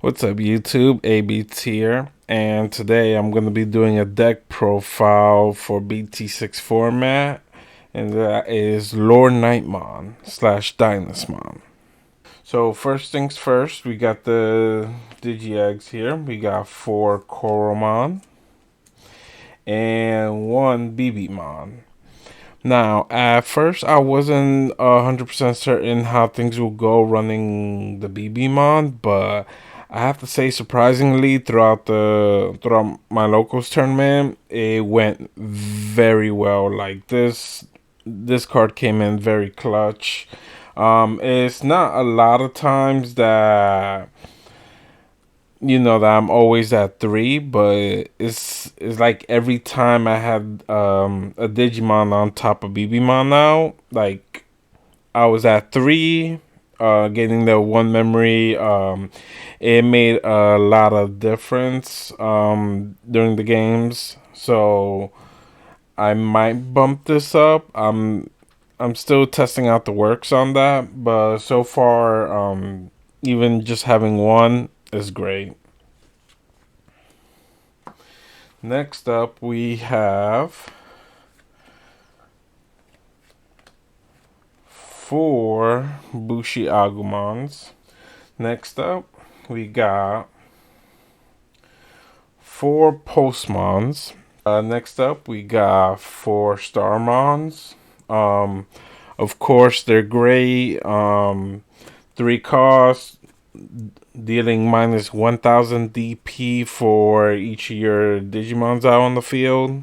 What's up, YouTube? AB here, and today I'm going to be doing a deck profile for BT6 format, and that is LordKnightmon slash Dynasmon. So first things first, we got the Digi Eggs here. We got 4 Koromon and 1 BBmon. Now, at first, I wasn't 100% certain how things will go running the BBmon, but I have to say, surprisingly, throughout my locals tournament, it went very well. Like this card came in very clutch. It's not a lot of times that that I'm always at 3, but it's like every time I had a Digimon on top of BBmon now, like I was at 3, getting the 1 memory. It made a lot of difference during the games, so I might bump this up. I'm still testing out the works on that, but so far, even just having 1 is great. Next up, we have 4 Bushi Agumons. Next up, we got 4 Postmons. Next up, we got 4 Starmons. Of course, they're great. 3 cost, dealing minus 1000 DP for each of your Digimons out on the field.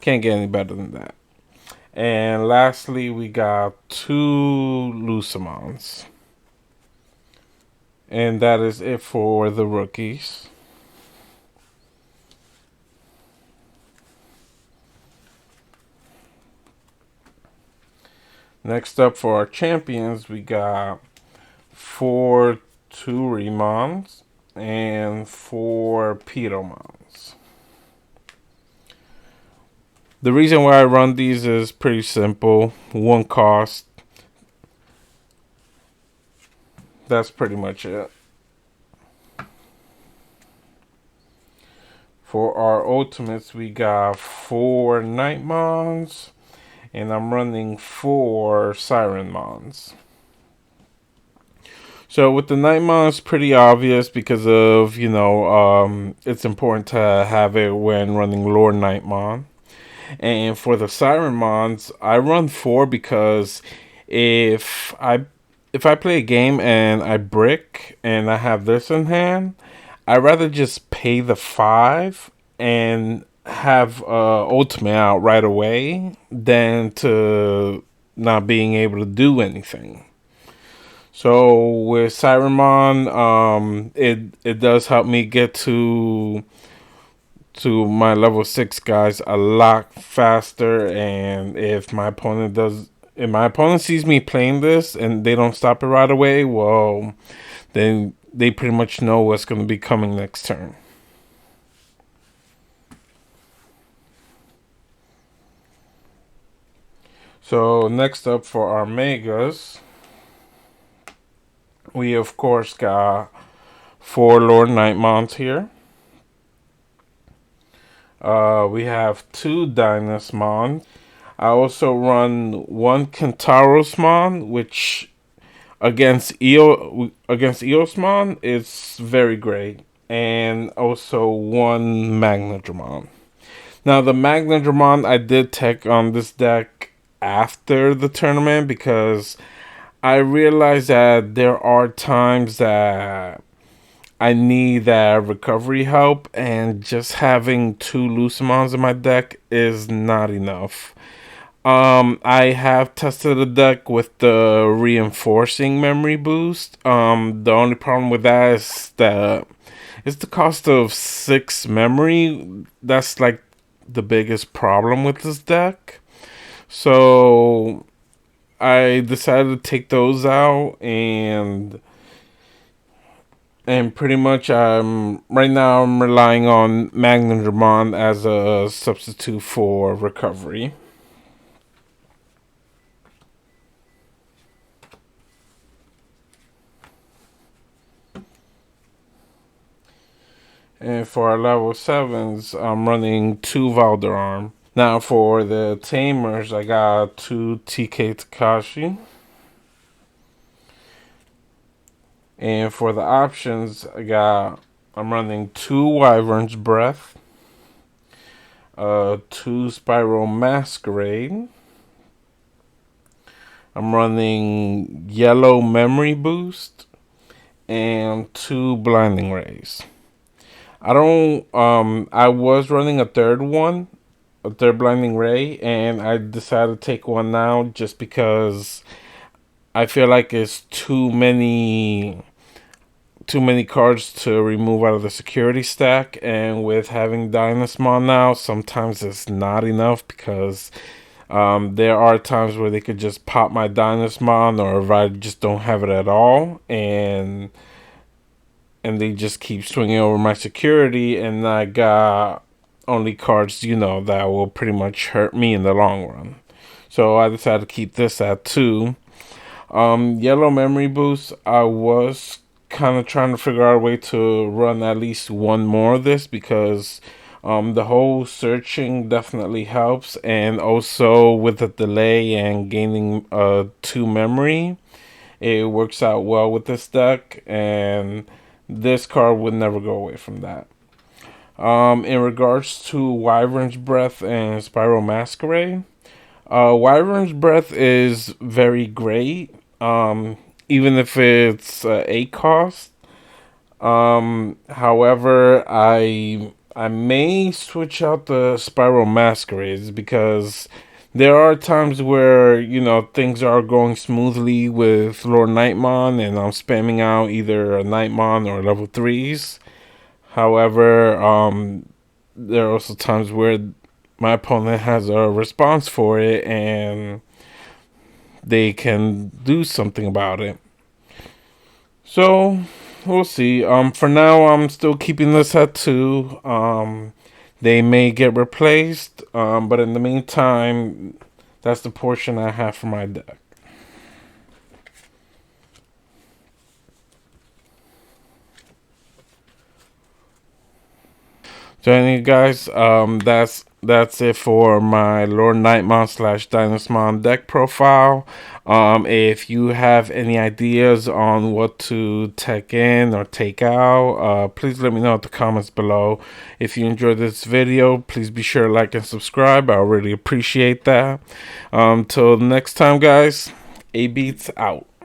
Can't get any better than that. And lastly, we got 2 Lucimons. And that is it for the rookies. Next up for our champions, we got 4 Turimons and 4 Pitomons. The reason why I run these is pretty simple. 1 cost. That's pretty much it. For our ultimates, we got 4 Knightmons, and I'm running 4 Sirenmons. So with the Knightmon, it's pretty obvious because of, it's important to have it when running LordKnightmon. And for the Sirenmons, I run 4 because if I play a game and I brick and I have this in hand, I'd rather just pay the 5 and have ultimate out right away than to not being able to do anything. So with Sirenmon, it does help me get to my level 6 guys a lot faster, and if my opponent sees me playing this and they don't stop it right away, well, then they pretty much know what's going to be coming next turn. So next up for our Megas, we of course got 4 LordKnightmons here. We have 2 Dynasmon. I also run 1 Kentarosmon, which against Eosmon is very great, and also 1 Magnadramon. Now the Magnadramon I did tech on this deck after the tournament because I realized that there are times that I need that recovery help, and just having 2 Lucimons in my deck is not enough. I have tested the deck with the reinforcing memory boost. The only problem with that is that it's the cost of 6 memory. That's like the biggest problem with this deck. So I decided to take those out, and pretty much right now I'm relying on Magnadramon as a substitute for recovery. And for our level 7s, I'm running 2 Valderarm. Now for the Tamers, I got 2 TK Takashi. And for the options, I'm running 2 Wyvern's Breath, 2 Spiral Masquerade. I'm running Yellow Memory Boost and 2 Blinding Rays. I was running a third Blinding Ray, and I decided to take one now just because I feel like it's too many cards to remove out of the security stack, and with having Dynasmon now, sometimes it's not enough because there are times where they could just pop my Dynasmon, or if I just don't have it at all, and they just keep swinging over my security, and I got only cards, that will pretty much hurt me in the long run. So I decided to keep this at 2. Yellow Memory Boost, I was kind of trying to figure out a way to run at least one more of this because the whole searching definitely helps, and also with the delay and gaining 2 memory, it works out well with this deck, and this card would never go away from that. In regards to Wyvern's Breath and Spiral Masquerade, Wyvern's Breath is very great, even if it's 8 cost. However, I may switch out the Spiral Masquerades because there are times where, things are going smoothly with LordKnightmon and I'm spamming out either a Knightmon or level 3s. However, there are also times where my opponent has a response for it and they can do something about it. So we'll see. For now, I'm still keeping this at 2. They may get replaced, but in the meantime, that's the portion I have for my deck. So anyway, guys, that's it for my LordKnightmon / Dynasmon deck profile. If you have any ideas on what to tech in or take out, please let me know in the comments below. If you enjoyed this video, please be sure to like and subscribe. I really appreciate that. Till next time, guys, A Beats out.